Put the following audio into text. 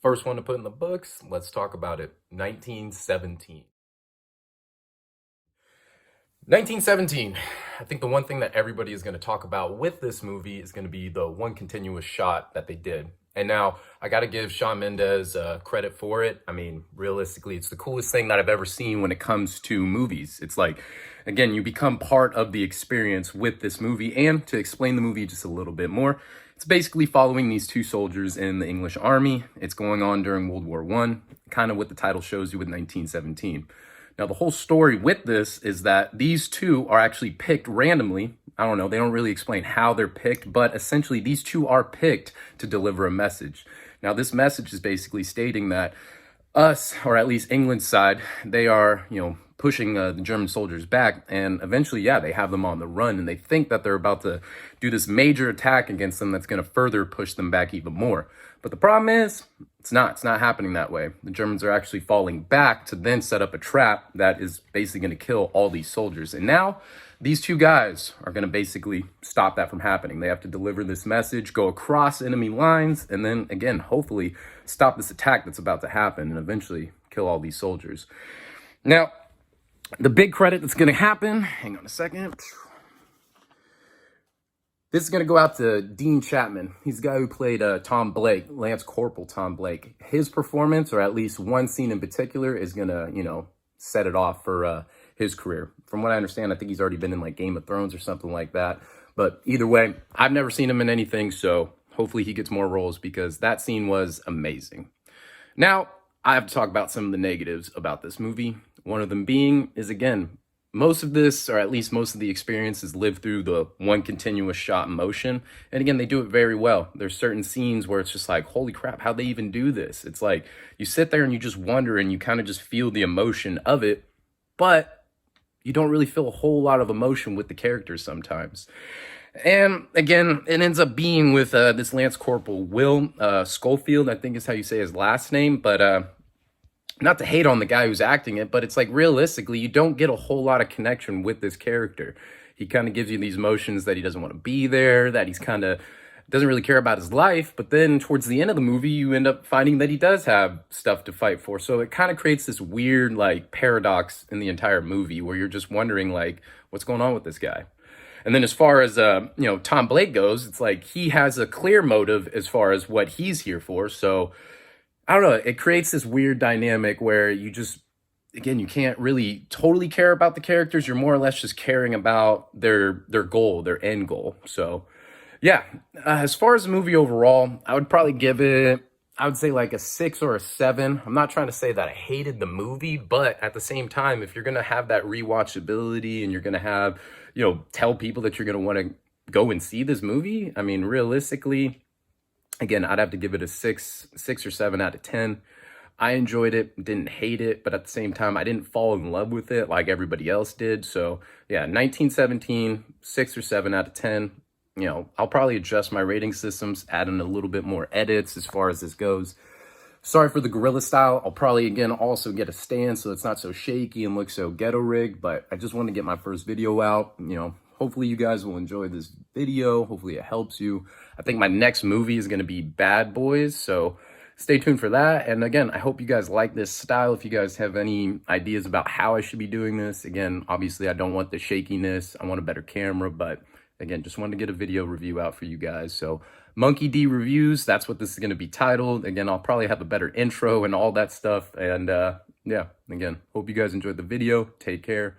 First one to put in the books, let's talk about it. 1917. 1917. I think the one thing that everybody is going to talk about with this movie is going to be the one continuous shot that they did. And now I got to give Shawn Mendes credit for it. I mean, realistically, it's the coolest thing that I've ever seen when it comes to movies. It's like, again, you become part of the experience with this movie. And to explain the movie just a little bit more, it's basically following these two soldiers in the English army. It's going on during World War I, kind of what the title shows you with 1917. Now, the whole story with this is that these two are actually picked randomly. I don't know, they don't really explain how they're picked, but essentially these two are picked to deliver a message. Now, this message is basically stating that us, or at least England's side, they are, pushing the German soldiers back, and eventually, yeah, they have them on the run, and they think that they're about to do this major attack against them that's going to further push them back even more. But the problem is, it's not happening that way. The Germans are actually falling back to then set up a trap that is basically going to kill all these soldiers. And now, these two guys are going to basically stop that from happening. They have to deliver this message, go across enemy lines, and then, again, hopefully stop this attack that's about to happen and eventually kill all these soldiers. Now, the big credit that's going to happen, hang on a second. This is going to go out to Dean Chapman. He's the guy who played Tom Blake, Lance Corporal Tom Blake. His performance, or at least one scene in particular, is going to, set it off for his career. From what I understand, I think he's already been in like Game of Thrones or something like that. But either way, I've never seen him in anything, so hopefully he gets more roles because that scene was amazing. Now, I have to talk about some of the negatives about this movie. One of them being is, again, most of this, or at least most of the experience, is lived through the one continuous shot motion. And again, they do it very well. There's certain scenes where it's just like, holy crap, how'd they even do this? It's like, you sit there and you just wonder and you kind of just feel the emotion of it, but you don't really feel a whole lot of emotion with the characters sometimes. And again, it ends up being with this Lance Corporal, Will Schofield, I think is how you say his last name, but not to hate on the guy who's acting it, but it's like realistically, you don't get a whole lot of connection with this character. He kind of gives you these emotions that he doesn't want to be there, that he's kind of doesn't really care about his life. But then towards the end of the movie, you end up finding that he does have stuff to fight for. So it kind of creates this weird like paradox in the entire movie where you're just wondering like, what's going on with this guy? And then as far as, Tom Blake goes, it's like he has a clear motive as far as what he's here for. So I don't know, it creates this weird dynamic where you just, again, you can't really totally care about the characters. You're more or less just caring about their goal, their end goal. So, yeah, as far as the movie overall, I would probably give it, I would say like a 6 or a 7. I'm not trying to say that I hated the movie, but at the same time, if you're going to have that rewatchability and you're going to have, tell people that you're going to want to go and see this movie, I mean, realistically, again, I'd have to give it a 6 or 7 out of 10. I enjoyed it, didn't hate it, but at the same time, I didn't fall in love with it like everybody else did. So yeah, 1917, 6 or 7 out of 10. I'll probably adjust my rating systems, add in a little bit more edits as far as this goes. Sorry for the gorilla style. I'll probably, again, also get a stand so it's not so shaky and looks so ghetto rigged, but I just want to get my first video out, Hopefully you guys will enjoy this video. Hopefully it helps you. I think my next movie is going to be Bad Boys, so stay tuned for that. And again, I hope you guys like this style. If you guys have any ideas about how I should be doing this, again, obviously I don't want the shakiness. I want a better camera, but again, just wanted to get a video review out for you guys. So Monkey D Reviews, that's what this is going to be titled. Again, I'll probably have a better intro and all that stuff. And yeah, again, hope you guys enjoyed the video. Take care.